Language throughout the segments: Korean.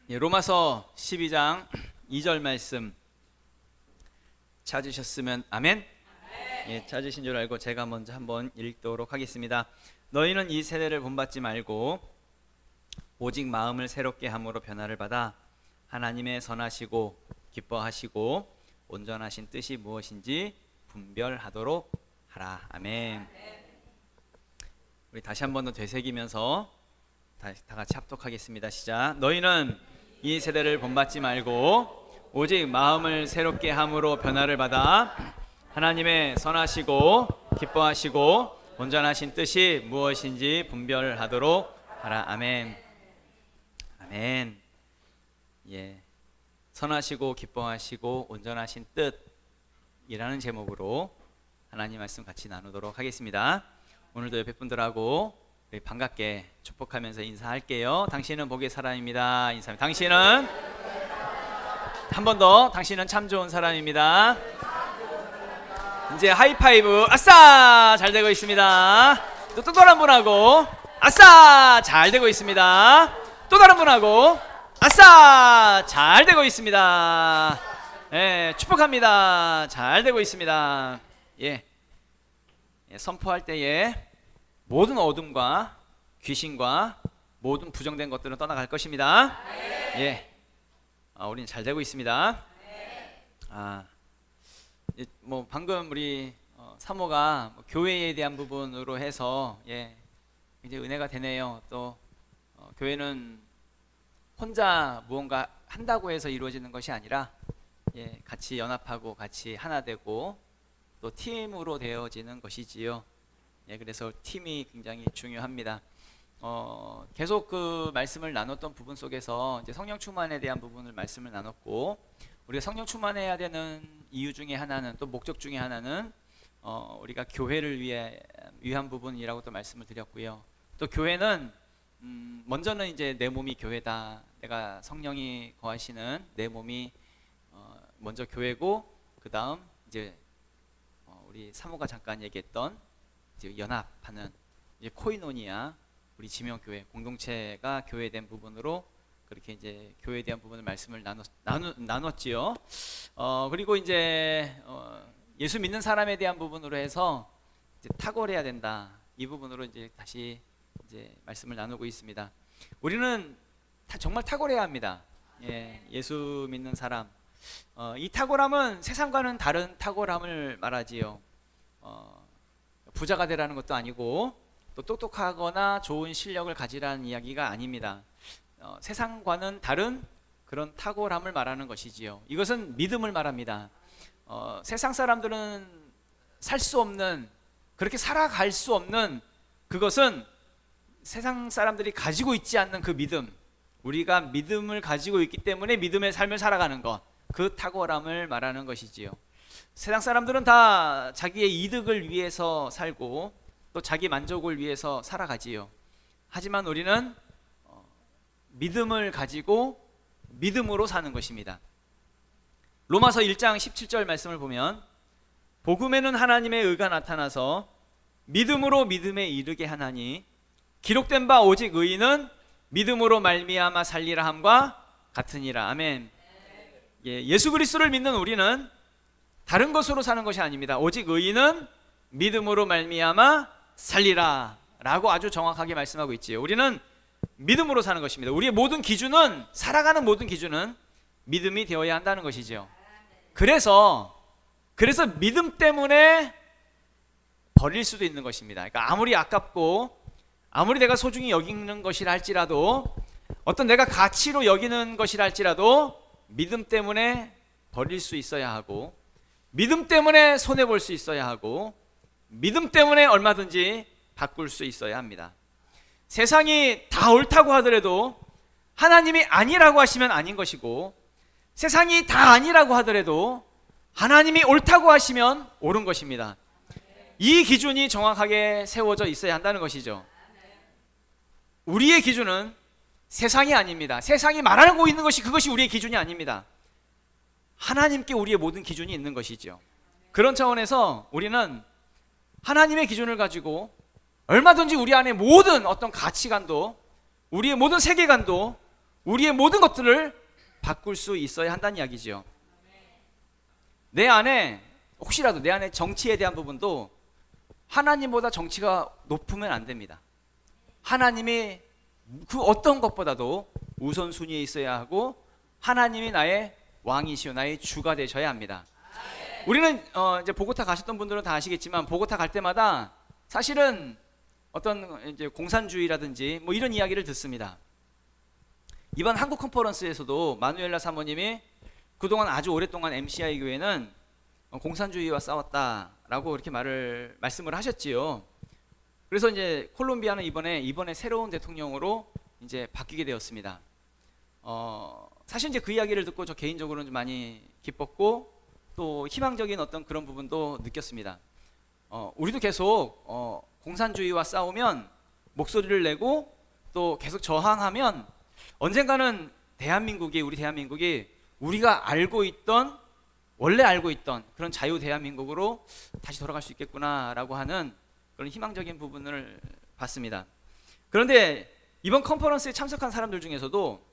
로마서 12장 2절 말씀 찾으셨으면 아멘. 찾으신 줄 알고 제가 먼저 한번 읽도록 하겠습니다. 너희는 이 세대를 본받지 말고 오직 마음을 새롭게 함으로 변화를 받아 하나님의 선하시고 기뻐하시고 온전하신 뜻이 무엇인지 분별하도록 하라. 아멘. 우리 다시 한 번 더 되새기면서 다 같이 합독하겠습니다. 시작. 너희는 이 세대를 본받지 말고 오직 마음을 새롭게 함으로 변화를 받아 하나님의 선하시고 기뻐하시고 온전하신 뜻이 무엇인지 분별하도록 하라. 아멘. 아멘. 선하시고 기뻐하시고 온전하신 뜻이라는 제목으로 하나님 말씀 같이 나누도록 하겠습니다. 오늘도 옆에 분들하고 반갑게 축복하면서 인사할게요. 당신은 복의 사람입니다. 인사합니다. 당신은 한 번 더, 당신은 참 좋은 사람입니다. 이제 하이파이브. 아싸, 잘 되고 있습니다. 또 다른 분하고 아싸, 잘 되고 있습니다. 또 다른 분하고 아싸, 잘 되고 있습니다. 축복합니다. 잘 되고 있습니다. 선포할 때에 모든 어둠과 귀신과 모든 부정된 것들은 떠나갈 것입니다. 우리는 잘 되고 있습니다. 방금 우리 사모가 교회에 대한 부분으로 해서 이제 은혜가 되네요. 또 교회는 혼자 무언가 한다고 해서 이루어지는 것이 아니라 같이 연합하고 같이 하나 되고 또 팀으로 되어지는 것이지요. 그래서 팀이 굉장히 중요합니다. 계속 그 말씀을 나눴던 부분 속에서 이제 성령 충만에 대한 부분을 말씀을 나눴고, 우리가 성령 충만해야 되는 이유 중에 하나는, 또 목적 중에 하나는 우리가 교회를 위한 부분이라고 또 말씀을 드렸고요. 또 교회는 먼저는 이제 내 몸이 교회다. 내가 성령이 거하시는 내 몸이 먼저 교회고, 그 다음 이제 우리 사모가 잠깐 얘기했던 이제 연합하는 이제 코이노니아, 우리 지명교회 공동체가 교회된 부분으로 그렇게 이제 교회에 대한 부분을 말씀을 나눴지요. 그리고 이제 예수 믿는 사람에 대한 부분으로 해서 이제 탁월해야 된다. 이 부분으로 이제 다시 이제 말씀을 나누고 있습니다. 우리는 정말 탁월해야 합니다. 예수 믿는 사람. 이 탁월함은 세상과는 다른 탁월함을 말하지요. 부자가 되라는 것도 아니고 또 똑똑하거나 좋은 실력을 가지라는 이야기가 아닙니다. 세상과는 다른 그런 탁월함을 말하는 것이지요. 이것은 믿음을 말합니다. 세상 사람들은 살 수 없는, 그렇게 살아갈 수 없는, 그것은 세상 사람들이 가지고 있지 않는 그 믿음, 우리가 믿음을 가지고 있기 때문에 믿음의 삶을 살아가는 것, 그 탁월함을 말하는 것이지요. 세상 사람들은 다 자기의 이득을 위해서 살고 또 자기 만족을 위해서 살아가지요. 하지만 우리는 믿음을 가지고 믿음으로 사는 것입니다. 로마서 1장 17절 말씀을 보면, 복음에는 하나님의 의가 나타나서 믿음으로 믿음에 이르게 하나니 기록된 바 오직 의인은 믿음으로 말미암아 살리라 함과 같으니라. 아멘. 예수 그리스도를 믿는 우리는 다른 것으로 사는 것이 아닙니다. 오직 의인은 믿음으로 말미암아 살리라 라고 아주 정확하게 말씀하고 있지요. 우리는 믿음으로 사는 것입니다. 우리의 모든 기준은, 살아가는 모든 기준은 믿음이 되어야 한다는 것이죠. 그래서 믿음 때문에 버릴 수도 있는 것입니다. 그러니까 아무리 아깝고 아무리 내가 소중히 여기는 것이라 할지라도, 어떤 내가 가치로 여기는 것이라 할지라도 믿음 때문에 버릴 수 있어야 하고, 믿음 때문에 손해볼 수 있어야 하고, 믿음 때문에 얼마든지 바꿀 수 있어야 합니다. 세상이 다 옳다고 하더라도 하나님이 아니라고 하시면 아닌 것이고, 세상이 다 아니라고 하더라도 하나님이 옳다고 하시면 옳은 것입니다. 이 기준이 정확하게 세워져 있어야 한다는 것이죠. 우리의 기준은 세상이 아닙니다. 세상이 말하고 있는 것이 그것이 우리의 기준이 아닙니다. 하나님께 우리의 모든 기준이 있는 것이죠. 그런 차원에서 우리는 하나님의 기준을 가지고 얼마든지 우리 안에 모든 어떤 가치관도, 우리의 모든 세계관도 우리의 모든 것들을 바꿀 수 있어야 한다는 이야기죠. 내 안에 혹시라도 내 안에 정치에 대한 부분도 하나님보다 정치가 높으면 안 됩니다. 하나님이 그 어떤 것보다도 우선순위에 있어야 하고 하나님이 나의 왕이시오 나의 주가 되셔야 합니다. 우리는 이제 보고타 가셨던 분들은 다 아시겠지만 보고타 갈 때마다 사실은 어떤 이제 공산주의라든지 뭐 이런 이야기를 듣습니다. 이번 한국 컨퍼런스에서도 마누엘라 사모님이 그동안 아주 오랫동안 MCI 교회는 공산주의와 싸웠다라고 이렇게 말씀을 하셨지요. 그래서 이제 콜롬비아는 이번에 새로운 대통령으로 이제 바뀌게 되었습니다. 사실 이제 그 이야기를 듣고 저 개인적으로는 좀 많이 기뻤고 또 희망적인 어떤 그런 부분도 느꼈습니다. 우리도 계속 공산주의와 싸우면 목소리를 내고 또 계속 저항하면 언젠가는 우리 대한민국이 우리가 원래 알고 있던 그런 자유 대한민국으로 다시 돌아갈 수 있겠구나라고 하는 그런 희망적인 부분을 봤습니다. 그런데 이번 컨퍼런스에 참석한 사람들 중에서도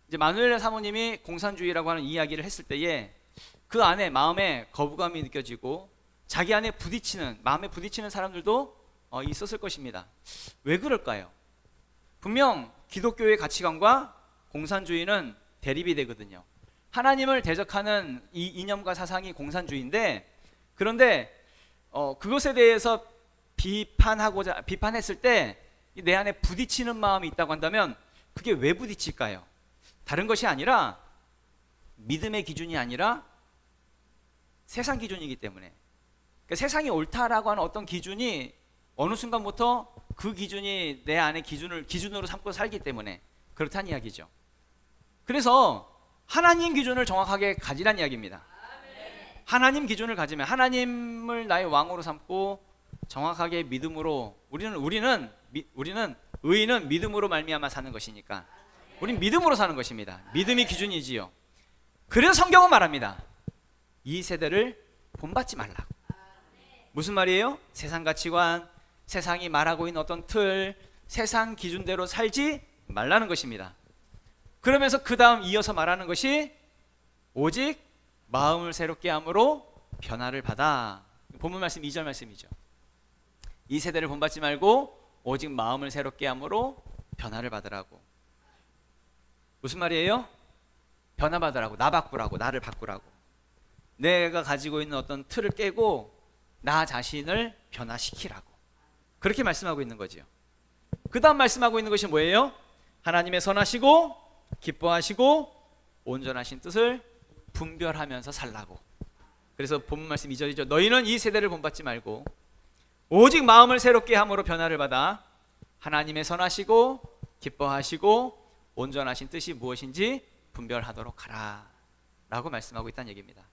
이제 마누엘라 사모님이 공산주의라고 하는 이야기를 했을 때에 그 안에 마음에 거부감이 느껴지고 자기 안에 마음에 부딪히는 사람들도 있었을 것입니다. 왜 그럴까요? 분명 기독교의 가치관과 공산주의는 대립이 되거든요. 하나님을 대적하는 이 이념과 사상이 공산주의인데, 그런데 그것에 대해서 비판했을 때 내 안에 부딪히는 마음이 있다고 한다면 그게 왜 부딪힐까요? 다른 것이 아니라 믿음의 기준이 아니라 세상 기준이기 때문에, 그러니까 세상이 옳다라고 하는 어떤 기준이 어느 순간부터 그 기준이 내 안에 기준으로 삼고 살기 때문에 그렇다는 이야기죠. 그래서 하나님 기준을 정확하게 가지란 이야기입니다. 하나님 기준을 가지면 하나님을 나의 왕으로 삼고 정확하게 믿음으로 우리는 의인은 믿음으로 말미암아 사는 것이니까 우린 믿음으로 사는 것입니다. 믿음이 기준이지요. 그래서 성경은 말합니다. 이 세대를 본받지 말라고. 무슨 말이에요? 세상 가치관, 세상이 말하고 있는 어떤 틀, 세상 기준대로 살지 말라는 것입니다. 그러면서 그 다음 이어서 말하는 것이 오직 마음을 새롭게 함으로 변화를 받아. 본문 말씀 2절 말씀이죠. 이 세대를 본받지 말고 오직 마음을 새롭게 함으로 변화를 받으라고. 무슨 말이에요? 변화 받으라고, 나를 바꾸라고. 내가 가지고 있는 어떤 틀을 깨고 나 자신을 변화시키라고. 그렇게 말씀하고 있는 거죠. 그 다음 말씀하고 있는 것이 뭐예요? 하나님의 선하시고 기뻐하시고 온전하신 뜻을 분별하면서 살라고. 그래서 본문 말씀 2절이죠. 너희는 이 세대를 본받지 말고 오직 마음을 새롭게 함으로 변화를 받아 하나님의 선하시고 기뻐하시고 온전하신 뜻이 무엇인지 분별하도록 하라 라고 말씀하고 있다는 얘기입니다.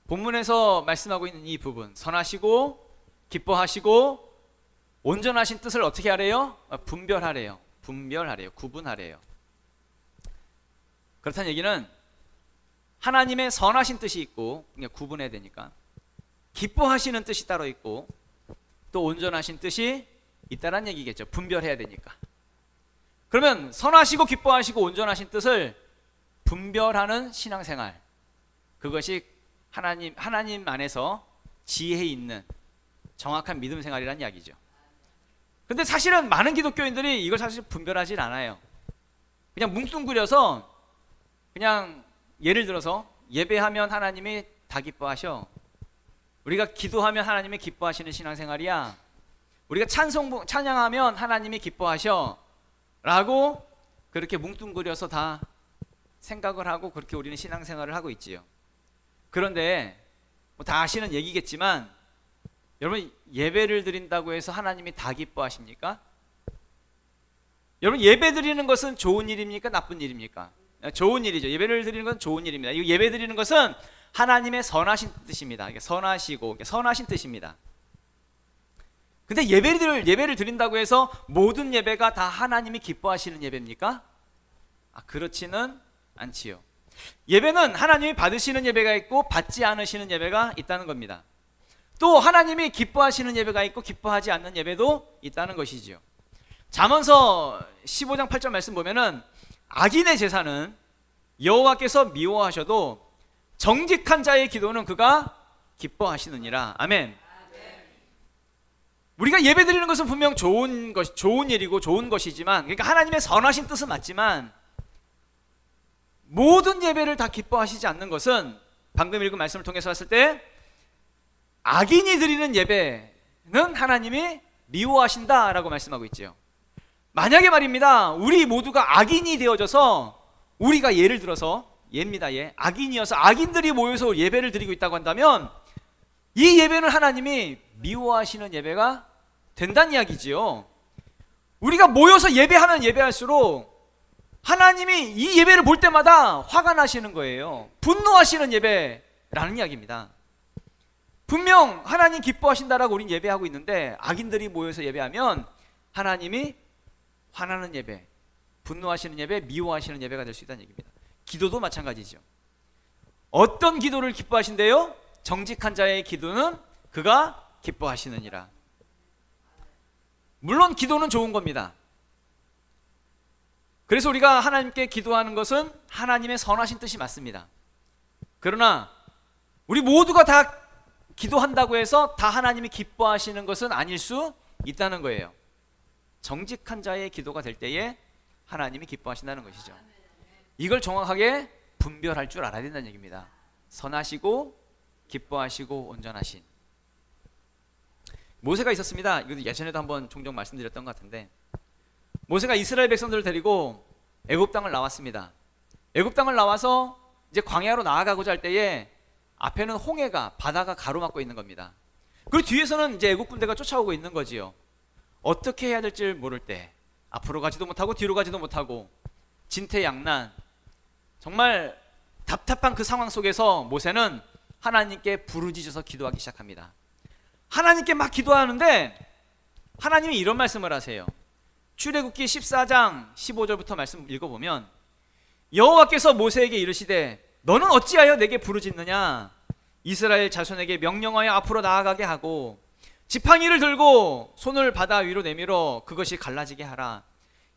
본문에서 말씀하고 있는 이 부분, 선하시고 기뻐하시고 온전하신 뜻을 어떻게 하래요? 분별하래요. 구분하래요. 그렇다는 얘기는 하나님의 선하신 뜻이 있고 구분해야 되니까, 기뻐하시는 뜻이 따로 있고 또 온전하신 뜻이 있다는 얘기겠죠. 분별해야 되니까. 그러면 선하시고 기뻐하시고 온전하신 뜻을 분별하는 신앙생활, 그것이 하나님 안에서 지혜 있는 정확한 믿음 생활이라는 이야기죠. 근데 사실은 많은 기독교인들이 이걸 사실 분별하지 않아요. 그냥 뭉뚱그려서 그냥 예를 들어서 예배하면 하나님이 다 기뻐하셔. 우리가 기도하면 하나님이 기뻐하시는 신앙생활이야. 우리가 찬양하면 하나님이 기뻐하셔 라고 그렇게 뭉뚱그려서 다 생각을 하고 그렇게 우리는 신앙생활을 하고 있지요. 그런데 다 아시는 얘기겠지만 여러분, 예배를 드린다고 해서 하나님이 다 기뻐하십니까? 여러분, 예배 드리는 것은 좋은 일입니까? 나쁜 일입니까? 좋은 일이죠. 예배를 드리는 건 좋은 일입니다. 이 예배 드리는 것은 하나님의 선하신 뜻입니다. 선하시고 선하신 뜻입니다. 근데 예배를 드린다고 해서 모든 예배가 다 하나님이 기뻐하시는 예배입니까? 그렇지는 않지요. 예배는 하나님이 받으시는 예배가 있고 받지 않으시는 예배가 있다는 겁니다. 또 하나님이 기뻐하시는 예배가 있고 기뻐하지 않는 예배도 있다는 것이지요. 잠언서 15장 8절 말씀 보면은 악인의 제사는 여호와께서 미워하셔도 정직한 자의 기도는 그가 기뻐하시느니라. 아멘. 우리가 예배 드리는 것은 분명 좋은 일이고 좋은 것이지만, 그러니까 하나님의 선하신 뜻은 맞지만 모든 예배를 다 기뻐하시지 않는 것은 방금 읽은 말씀을 통해서 봤을 때 악인이 드리는 예배는 하나님이 미워하신다라고 말씀하고 있지요. 만약에 말입니다, 우리 모두가 악인이 되어져서, 우리가 예를 들어서 악인이어서 악인들이 모여서 예배를 드리고 있다고 한다면 이 예배는 하나님이 미워하시는 예배가 된다는 이야기지요. 우리가 모여서 예배하면 예배할수록 하나님이 이 예배를 볼 때마다 화가 나시는 거예요. 분노하시는 예배라는 이야기입니다. 분명 하나님 기뻐하신다라고 우린 예배하고 있는데 악인들이 모여서 예배하면 하나님이 화나는 예배, 분노하시는 예배, 미워하시는 예배가 될 수 있다는 얘기입니다. 기도도 마찬가지죠. 어떤 기도를 기뻐하신대요? 정직한 자의 기도는 그가 기뻐하시느니라. 물론 기도는 좋은 겁니다. 그래서 우리가 하나님께 기도하는 것은 하나님의 선하신 뜻이 맞습니다. 그러나 우리 모두가 다 기도한다고 해서 다 하나님이 기뻐하시는 것은 아닐 수 있다는 거예요. 정직한 자의 기도가 될 때에 하나님이 기뻐하신다는 것이죠. 이걸 정확하게 분별할 줄 알아야 된다는 얘기입니다. 선하시고 기뻐하시고 온전하신 모세가 있었습니다. 이것도 예전에도 한번 종종 말씀드렸던 것 같은데, 모세가 이스라엘 백성들을 데리고 애굽 땅을 나왔습니다. 애굽 땅을 나와서 이제 광야로 나아가고자 할 때에 앞에는 홍해가, 바다가 가로막고 있는 겁니다. 그리고 뒤에서는 이제 애굽 군대가 쫓아오고 있는 거지요. 어떻게 해야 될지 모를 때 앞으로 가지도 못하고 뒤로 가지도 못하고 진퇴양난, 정말 답답한 그 상황 속에서 모세는 하나님께 부르짖어서 기도하기 시작합니다. 하나님께 막 기도하는데 하나님이 이런 말씀을 하세요. 출애굽기 14장 15절부터 말씀 읽어보면, 여호와께서 모세에게 이르시되 너는 어찌하여 내게 부르짖느냐? 이스라엘 자손에게 명령하여 앞으로 나아가게 하고 지팡이를 들고 손을 바다 위로 내밀어 그것이 갈라지게 하라.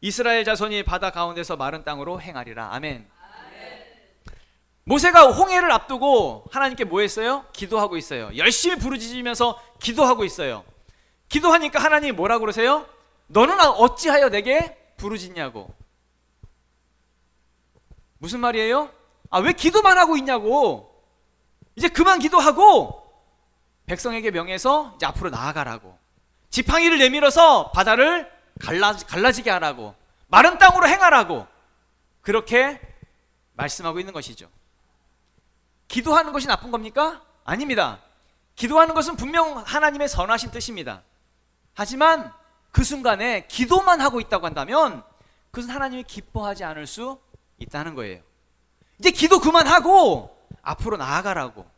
이스라엘 자손이 바다 가운데서 마른 땅으로 행하리라. 아멘. 모세가 홍해를 앞두고 하나님께 뭐 했어요? 기도하고 있어요. 열심히 부르짖으면서 기도하고 있어요. 기도하니까 하나님이 뭐라고 그러세요? 너는 어찌하여 내게 부르짖냐고. 무슨 말이에요? 왜 기도만 하고 있냐고. 이제 그만 기도하고 백성에게 명해서 이제 앞으로 나아가라고, 지팡이를 내밀어서 바다를 갈라지게 하라고, 마른 땅으로 행하라고, 그렇게 말씀하고 있는 것이죠. 기도하는 것이 나쁜 겁니까? 아닙니다. 기도하는 것은 분명 하나님의 선하신 뜻입니다. 하지만 그 순간에 기도만 하고 있다고 한다면 그것은 하나님이 기뻐하지 않을 수 있다는 거예요. 이제 기도 그만하고 앞으로 나아가라고,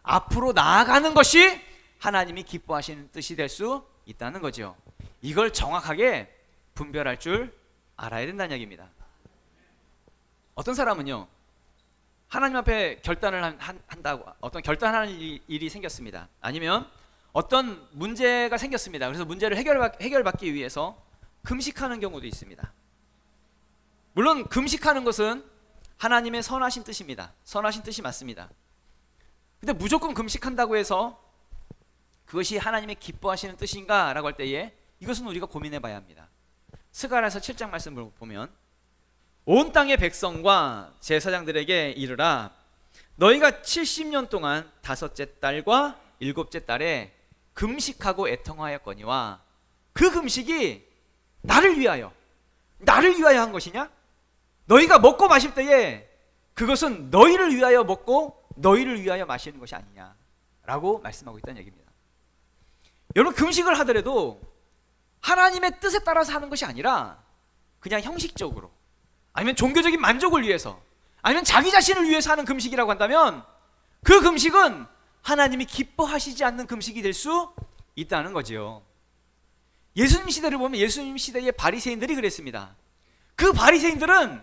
앞으로 나아가는 것이 하나님이 기뻐하시는 뜻이 될 수 있다는 거죠. 이걸 정확하게 분별할 줄 알아야 된다는 얘기입니다. 어떤 사람은요, 하나님 앞에 결단을 한다고, 어떤 결단하는 일이 생겼습니다. 아니면 어떤 문제가 생겼습니다. 그래서 문제를 해결받기 위해서 금식하는 경우도 있습니다. 물론 금식하는 것은 하나님의 선하신 뜻입니다. 선하신 뜻이 맞습니다. 근데 무조건 금식한다고 해서 그것이 하나님의 기뻐하시는 뜻인가 라고 할 때에 이것은 우리가 고민해 봐야 합니다. 스가랴서 7장 말씀을 보면, 온 땅의 백성과 제사장들에게 이르라. 너희가 70년 동안 다섯째 달과 일곱째 달에 금식하고 애통하였거니와 그 금식이 나를 위하여 한 것이냐? 너희가 먹고 마실 때에 그것은 너희를 위하여 먹고 너희를 위하여 마시는 것이 아니냐 라고 말씀하고 있다는 얘기입니다. 여러분, 금식을 하더라도 하나님의 뜻에 따라서 하는 것이 아니라 그냥 형식적으로, 아니면 종교적인 만족을 위해서, 아니면 자기 자신을 위해서 하는 금식이라고 한다면 그 금식은 하나님이 기뻐하시지 않는 금식이 될 수 있다는 거지요. 예수님 시대를 보면 예수님 시대의 바리새인들이 그랬습니다. 그 바리새인들은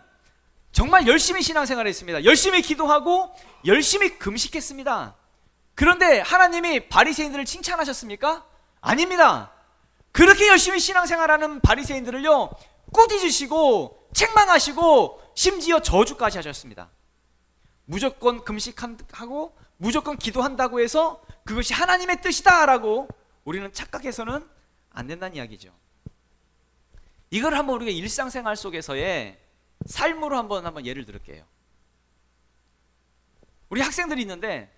정말 열심히 신앙생활을 했습니다. 열심히 기도하고 열심히 금식했습니다. 그런데 하나님이 바리새인들을 칭찬하셨습니까? 아닙니다. 그렇게 열심히 신앙생활하는 바리새인들을요 꾸짖으시고 책망하시고 심지어 저주까지 하셨습니다. 무조건 금식하고 무조건 기도한다고 해서 그것이 하나님의 뜻이다라고 우리는 착각해서는 안 된다는 이야기죠. 이걸 한번 우리가 일상생활 속에서의 삶으로 한번 예를 들을게요. 우리 학생들이 있는데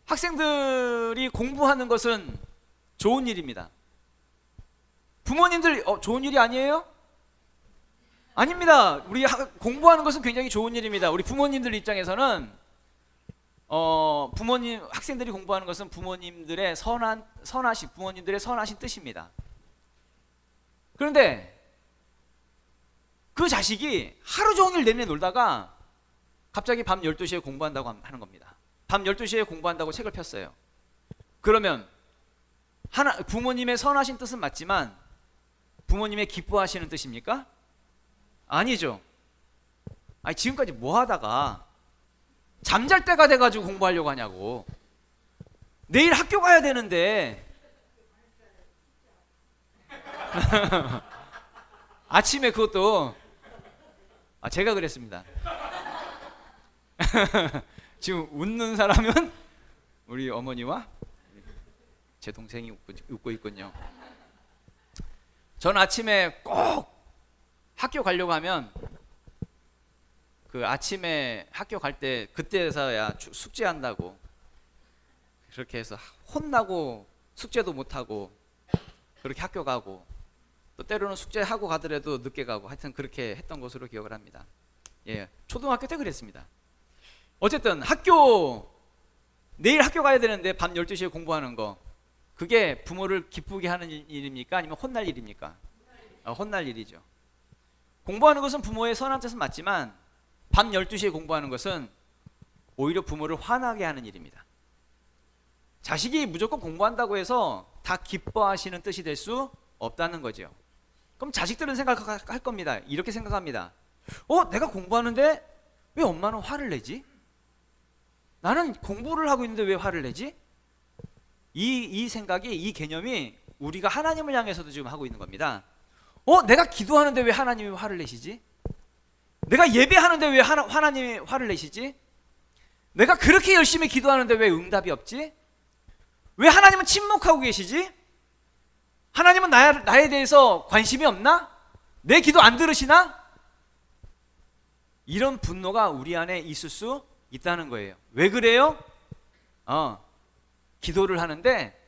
학생들이 공부하는 것은 좋은 일입니다. 부모님들 좋은 일이 아니에요? 아닙니다. 우리 공부하는 것은 굉장히 좋은 일입니다. 우리 부모님들 입장에서는 학생들이 공부하는 것은 부모님들의 부모님들의 선하신 뜻입니다. 그런데 그 자식이 하루 종일 내내 놀다가 갑자기 밤 12시에 공부한다고 하는 겁니다. 밤 12시에 공부한다고 책을 폈어요. 그러면 부모님의 선하신 뜻은 맞지만 부모님의 기뻐하시는 뜻입니까? 아니죠. 아니, 지금까지 뭐 하다가 잠잘 때가 돼가지고 공부하려고 하냐고. 내일 학교 가야 되는데 아침에 그것도 제가 그랬습니다. 지금 웃는 사람은 우리 어머니와 제 동생이 웃고 있군요. 전 아침에 꼭 학교 가려고 하면 그 아침에 학교 갈 때 그때서야 숙제한다고 그렇게 해서 혼나고 숙제도 못하고 그렇게 학교 가고 또 때로는 숙제하고 가더라도 늦게 가고 하여튼 그렇게 했던 것으로 기억을 합니다. 예, 초등학교 때 그랬습니다. 어쨌든 내일 학교 가야 되는데 밤 12시에 공부하는 거 그게 부모를 기쁘게 하는 일입니까? 아니면 혼날 일입니까? 혼날 일이죠. 공부하는 것은 부모의 선한 뜻은 맞지만 밤 12시에 공부하는 것은 오히려 부모를 화나게 하는 일입니다. 자식이 무조건 공부한다고 해서 다 기뻐하시는 뜻이 될 수 없다는 거죠. 그럼 자식들은 생각할 겁니다. 이렇게 생각합니다. 내가 공부하는데 왜 엄마는 화를 내지? 나는 공부를 하고 있는데 왜 화를 내지? 이 생각이, 이 개념이 우리가 하나님을 향해서도 지금 하고 있는 겁니다. 내가 기도하는데 왜 하나님이 화를 내시지? 내가 예배하는데 왜 하나님이 화를 내시지? 내가 그렇게 열심히 기도하는데 왜 응답이 없지? 왜 하나님은 침묵하고 계시지? 하나님은 나에 대해서 관심이 없나? 내 기도 안 들으시나? 이런 분노가 우리 안에 있을 수 있다는 거예요. 왜 그래요? 기도를 하는데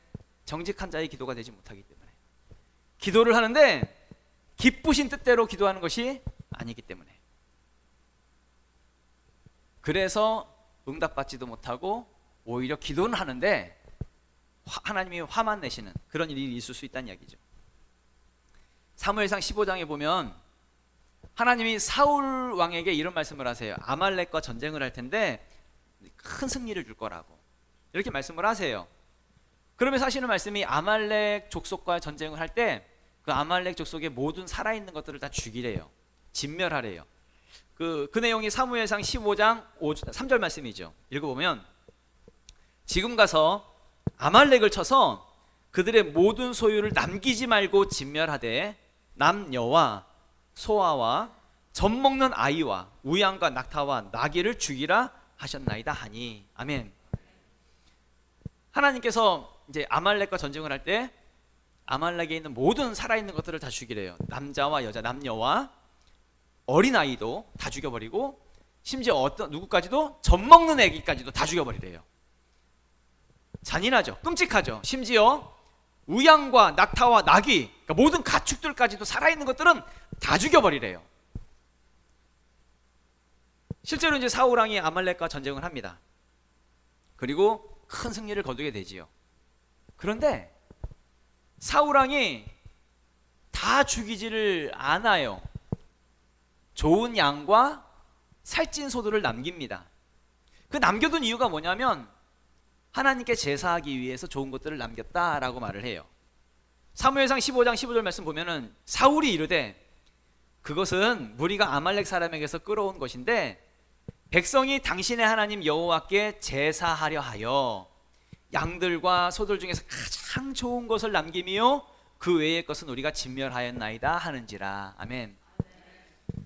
정직한 자의 기도가 되지 못하기 때문에, 기도를 하는데 기쁘신 뜻대로 기도하는 것이 아니기 때문에, 그래서 응답받지도 못하고 오히려 기도는 하는데 하나님이 화만 내시는 그런 일이 있을 수 있다는 이야기죠. 사무엘상 15장에 보면 하나님이 사울 왕에게 이런 말씀을 하세요. 아말렉과 전쟁을 할 텐데 큰 승리를 줄 거라고 이렇게 말씀을 하세요. 그러면서 하시는 말씀이 아말렉 족속과 전쟁을 할 때 그 아말렉 족속의 모든 살아있는 것들을 다 죽이래요. 진멸하래요. 그 내용이 사무엘상 15장 3절 말씀이죠. 읽어보면, 지금 가서 아말렉을 쳐서 그들의 모든 소유를 남기지 말고 진멸하되 남녀와 소아와 젖먹는 아이와 우양과 낙타와 나귀를 죽이라 하셨나이다 하니. 아멘. 하나님께서 이제 아말렉과 전쟁을 할 때 아말렉에 있는 모든 살아있는 것들을 다 죽이래요. 남자와 여자, 남녀와 어린아이도 다 죽여버리고, 심지어 누구까지도, 젖먹는 애기까지도 다 죽여버리래요. 잔인하죠. 끔찍하죠. 심지어 우양과 낙타와 나귀, 그러니까 모든 가축들까지도, 살아있는 것들은 다 죽여버리래요. 실제로 이제 사울 왕이 아말렉과 전쟁을 합니다. 그리고 큰 승리를 거두게 되지요. 그런데 사울 왕이 다 죽이지를 않아요. 좋은 양과 살찐 소들을 남깁니다. 그 남겨둔 이유가 뭐냐면 하나님께 제사하기 위해서 좋은 것들을 남겼다라고 말을 해요. 사무엘상 15장 15절 말씀 보면은 사울이 이르되 그것은 무리가 아말렉 사람에게서 끌어온 것인데 백성이 당신의 하나님 여호와께 제사하려 하여 양들과 소들 중에서 가장 좋은 것을 남김이요 그 외의 것은 우리가 진멸하였나이다 하는지라. 아멘.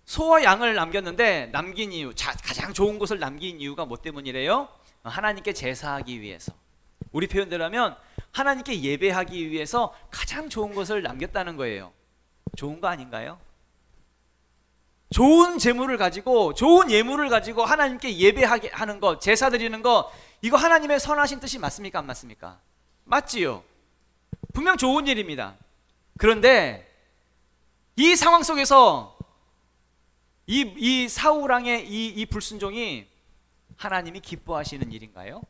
소와 양을 남겼는데 남긴 이유, 가장 좋은 것을 남긴 이유가 뭐 때문이래요? 하나님께 제사하기 위해서. 우리 표현대로 하면 하나님께 예배하기 위해서 가장 좋은 것을 남겼다는 거예요. 좋은 거 아닌가요? 좋은 재물을 가지고, 좋은 예물을 가지고 하나님께 예배하게 하는 것, 제사 드리는 것, 이거 하나님의 선하신 뜻이 맞습니까? 안 맞습니까? 맞지요. 분명 좋은 일입니다. 그런데 이 상황 속에서 이 사울왕의 이 불순종이 하나님이 기뻐하시는 일인가요?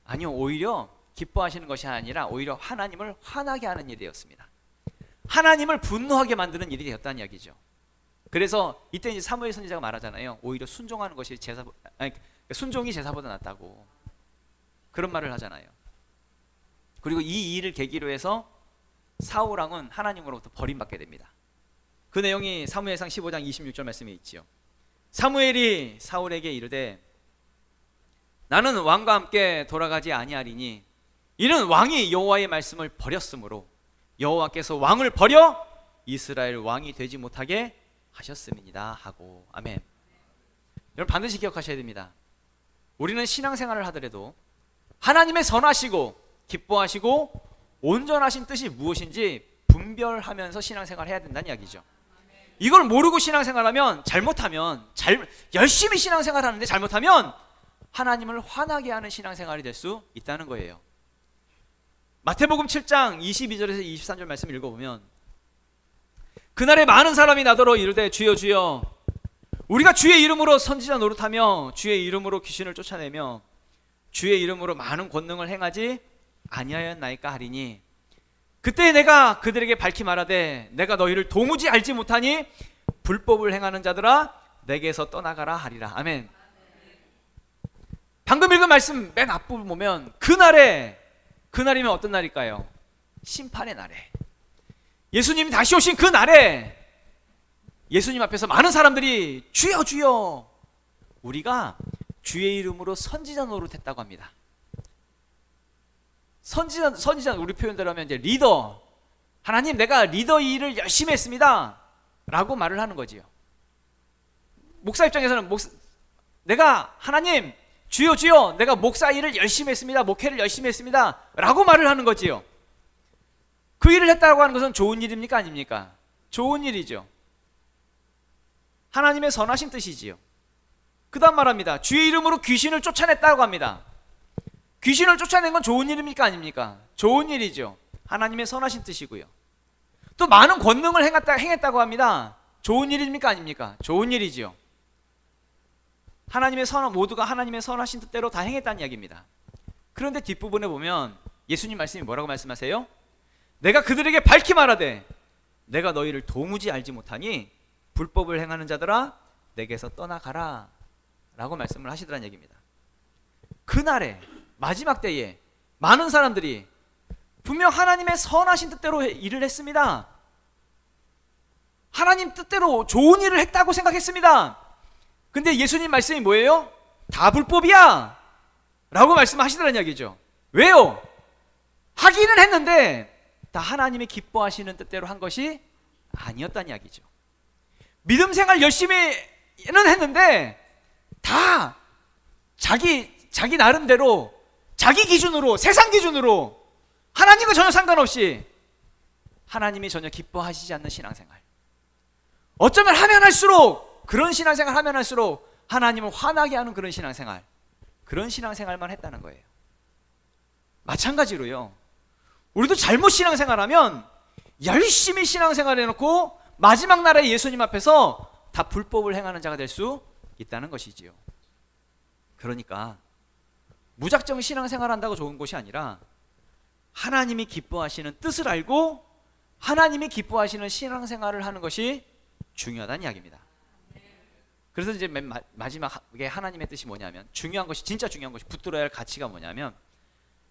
아니요, 오히려 기뻐하시는 것이 아니라 오히려 하나님을 화나게 하는 일이 되었습니다. 하나님을 분노하게 만드는 일이 되었다는 이야기죠. 그래서 이때 이제 사무엘 선지자가 말하잖아요. 오히려 순종하는 것이 순종이 제사보다 낫다고 그런 말을 하잖아요. 그리고 이 일을 계기로 해서 사울 왕은 하나님으로부터 버림받게 됩니다. 그 내용이 사무엘상 15장 26절 말씀에 있지요. 사무엘이 사울에게 이르되 나는 왕과 함께 돌아가지 아니하리니 이는 왕이 여호와의 말씀을 버렸으므로 여호와께서 왕을 버려 이스라엘 왕이 되지 못하게 하셨음이니이다 하고. 아멘. 여러분 반드시 기억하셔야 됩니다. 우리는 신앙생활을 하더라도 하나님의 선하시고 기뻐하시고 온전하신 뜻이 무엇인지 분별하면서 신앙생활을 해야 된다는 이야기죠. 이걸 모르고 신앙생활하면, 잘못하면, 열심히 신앙생활하는데 잘못하면 하나님을 화나게 하는 신앙생활이 될 수 있다는 거예요. 마태복음 7장 22절에서 23절 말씀을 읽어보면 그날에 많은 사람이 나더러 이르되 주여 주여 우리가 주의 이름으로 선지자 노릇하며 주의 이름으로 귀신을 쫓아내며 주의 이름으로 많은 권능을 행하지 아니하였나이까 하리니 그때 내가 그들에게 밝히 말하되 내가 너희를 도무지 알지 못하니 불법을 행하는 자들아 내게서 떠나가라 하리라. 아멘. 방금 읽은 말씀 맨 앞부분 보면 그날이면 어떤 날일까요? 심판의 날에, 예수님이 다시 오신 그 날에 예수님 앞에서 많은 사람들이 주여 주여 우리가 주의 이름으로 선지자 노릇했다고 합니다. 선지자 우리 표현대로 하면 이제 리더, 하나님 내가 리더 일을 열심히 했습니다 라고 말을 하는 거지요. 목사 입장에서는 내가 하나님 주여 주여 내가 목사 일을 열심히 했습니다, 목회를 열심히 했습니다 라고 말을 하는 거지요. 그 일을 했다고 하는 것은 좋은 일입니까 아닙니까? 좋은 일이죠. 하나님의 선하신 뜻이지요. 그 다음 말합니다. 주의 이름으로 귀신을 쫓아냈다고 합니다. 귀신을 쫓아낸 건 좋은 일입니까 아닙니까? 좋은 일이죠. 하나님의 선하신 뜻이고요. 또 많은 권능을 행했다고 합니다. 좋은 일입니까 아닙니까? 좋은 일이죠. 모두가 하나님의 선하신 뜻대로 다 행했다는 이야기입니다. 그런데 뒷부분에 보면 예수님 말씀이 뭐라고 말씀하세요? 내가 그들에게 밝히 말하되 내가 너희를 도무지 알지 못하니 불법을 행하는 자들아 내게서 떠나가라 라고 말씀을 하시더라는 얘기입니다. 그날에 마지막 때에 많은 사람들이 분명 하나님의 선하신 뜻대로 일을 했습니다. 하나님 뜻대로 좋은 일을 했다고 생각했습니다. 근데 예수님 말씀이 뭐예요? 다 불법이야 라고 말씀하시더라는 이야기죠. 왜요? 하기는 했는데 다 하나님이 기뻐하시는 뜻대로 한 것이 아니었다는 이야기죠. 믿음 생활 열심히는 했는데 다 자기 나름대로 자기 기준으로, 세상 기준으로 하나님과 전혀 상관없이 하나님이 전혀 기뻐하시지 않는 신앙생활, 어쩌면 하면 할수록 그런 신앙생활 하면 할수록 하나님을 화나게 하는 그런 신앙생활만 했다는 거예요. 마찬가지로요, 우리도 잘못 신앙생활하면 열심히 신앙생활 해놓고 마지막 날에 예수님 앞에서 다 불법을 행하는 자가 될 수 있다는 것이지요. 그러니까 무작정 신앙생활한다고 좋은 것이 아니라 하나님이 기뻐하시는 뜻을 알고 하나님이 기뻐하시는 신앙생활을 하는 것이 중요하다는 이야기입니다. 그래서 이제 맨 마지막에 하나님의 뜻이 뭐냐면, 진짜 중요한 것이 붙들어야 할 가치가 뭐냐면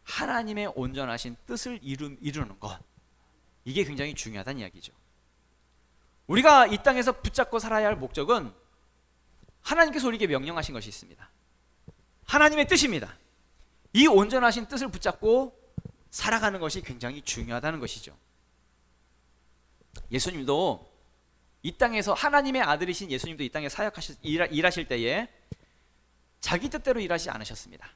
하나님의 온전하신 뜻을 이루는 것, 이게 굉장히 중요하다는 이야기죠. 우리가 이 땅에서 붙잡고 살아야 할 목적은 하나님께서 우리에게 명령하신 것이 있습니다. 하나님의 뜻입니다. 이 온전하신 뜻을 붙잡고 살아가는 것이 굉장히 중요하다는 것이죠. 예수님도 이 땅에서, 하나님의 아들이신 예수님도 이 땅에 일하실 때에 자기 뜻대로 일하지 않으셨습니다.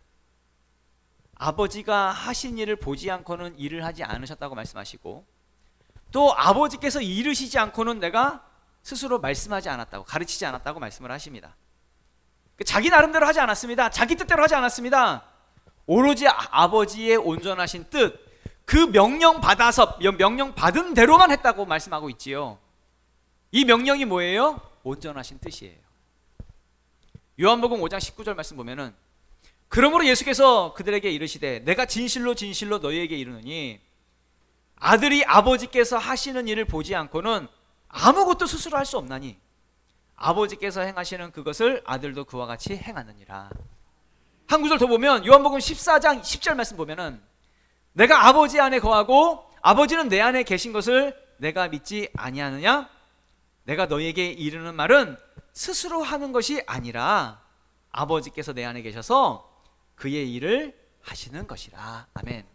아버지가 하신 일을 보지 않고는 일을 하지 않으셨다고 말씀하시고, 또 아버지께서 이르시지 않고는 내가 스스로 말씀하지 않았다고, 가르치지 않았다고 말씀을 하십니다. 자기 나름대로 하지 않았습니다. 자기 뜻대로 하지 않았습니다. 오로지 아버지의 온전하신 뜻, 그 명령 받은 대로만 했다고 말씀하고 있지요. 이 명령이 뭐예요? 온전하신 뜻이에요. 요한복음 5장 19절 말씀 보면은, 그러므로 예수께서 그들에게 이르시되 내가 진실로 진실로 너희에게 이르노니 아들이 아버지께서 하시는 일을 보지 않고는 아무것도 스스로 할 수 없나니 아버지께서 행하시는 그것을 아들도 그와 같이 행하느니라. 한 구절 더 보면 요한복음 14장 10절 말씀 보면은, 내가 아버지 안에 거하고 아버지는 내 안에 계신 것을 내가 믿지 아니하느냐? 내가 너희에게 이르는 말은 스스로 하는 것이 아니라 아버지께서 내 안에 계셔서 그의 일을 하시는 것이라. 아멘.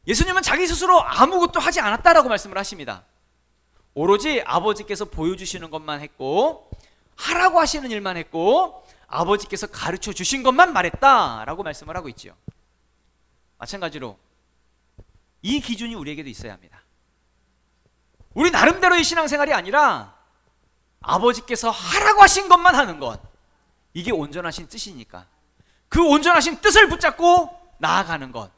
예수님은 자기 스스로 아무것도 하지 않았다라고 말씀을 하십니다. 오로지 아버지께서 보여주시는 것만 했고, 하라고 하시는 일만 했고, 아버지께서 가르쳐 주신 것만 말했다라고 말씀을 하고 있죠. 마찬가지로 이 기준이 우리에게도 있어야 합니다. 우리 나름대로의 신앙생활이 아니라 아버지께서 하라고 하신 것만 하는 것, 이게 온전하신 뜻이니까 그 온전하신 뜻을 붙잡고 나아가는 것,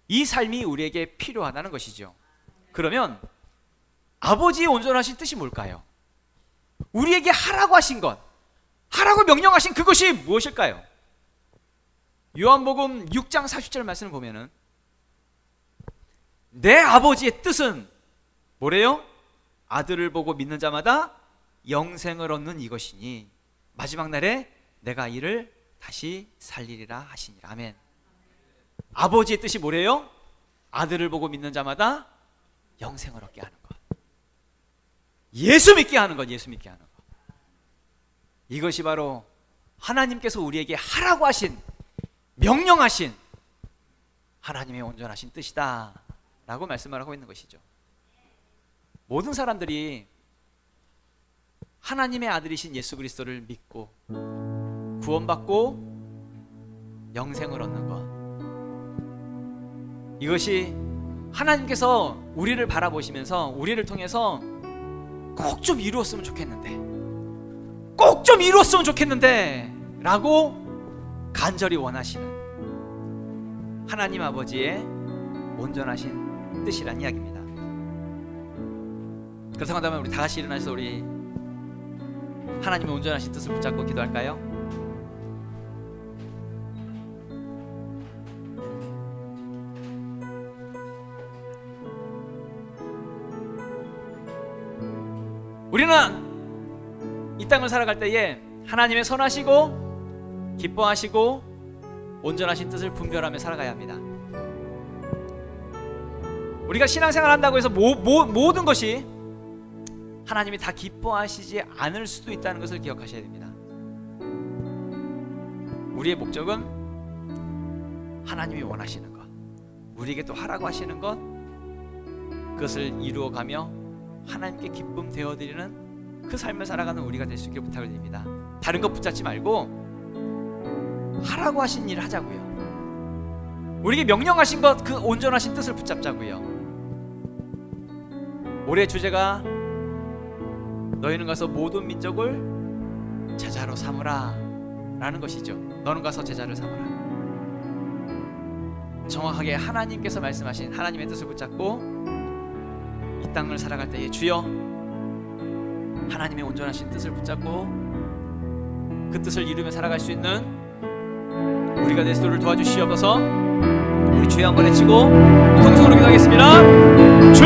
이 삶이 우리에게 필요하다는 것이죠. 그러면 아버지의 온전하신 뜻이 뭘까요? 우리에게 하라고 하신 것, 하라고 명령하신 그것이 무엇일까요? 요한복음 6장 40절 말씀을 보면은, 내 아버지의 뜻은 뭐래요? 아들을 보고 믿는 자마다 영생을 얻는 이것이니 마지막 날에 내가 이를 다시 살리리라 하시니라. 아멘. 아버지의 뜻이 뭐래요? 아들을 보고 믿는 자마다 영생을 얻게 하는 것, 예수 믿게 하는 것, 예수 믿게 하는 것. 이것이 바로 하나님께서 우리에게 하라고 하신, 명령하신 하나님의 온전하신 뜻이다 라고 말씀을 하고 있는 것이죠. 모든 사람들이 하나님의 아들이신 예수 그리스도를 믿고 구원받고 영생을 얻는 것, 이것이 하나님께서 우리를 바라보시면서 우리를 통해서 꼭 좀 이루었으면 좋겠는데, 꼭 좀 이루었으면 좋겠는데 라고 간절히 원하시는 하나님 아버지의 온전하신 뜻이란 이야기입니다. 그렇다고 한다면 우리 다 같이 일어나서 우리 하나님의 온전하신 뜻을 붙잡고 기도할까요? 우리는 이 땅을 살아갈 때에 하나님의 선하시고 기뻐하시고 온전하신 뜻을 분별하며 살아가야 합니다. 우리가 신앙생활 한다고 해서 모든 것이 하나님이 다 기뻐하시지 않을 수도 있다는 것을 기억하셔야 됩니다. 우리의 목적은 하나님이 원하시는 것, 우리에게 또 하라고 하시는 것, 그것을 이루어가며 하나님께 기쁨 되어드리는 그 삶을 살아가는 우리가 될 수 있게 부탁을 드립니다. 다른 것 붙잡지 말고 하라고 하신 일을 하자고요. 우리에게 명령하신 것, 그 온전하신 뜻을 붙잡자고요. 올해 주제가 너희는 가서 모든 민족을 제자로 삼으라 라는 것이죠. 너는 가서 제자를 삼으라. 정확하게 하나님께서 말씀하신 하나님의 뜻을 붙잡고 이 땅을 살아갈 때에 주여 하나님의 온전하신 뜻을 붙잡고 그 뜻을 이루며 살아갈 수 있는 우리가 될 수 있도록 도와주시옵소서. 우리 주여 한번 외치고 통성으로 기도하겠습니다. 주여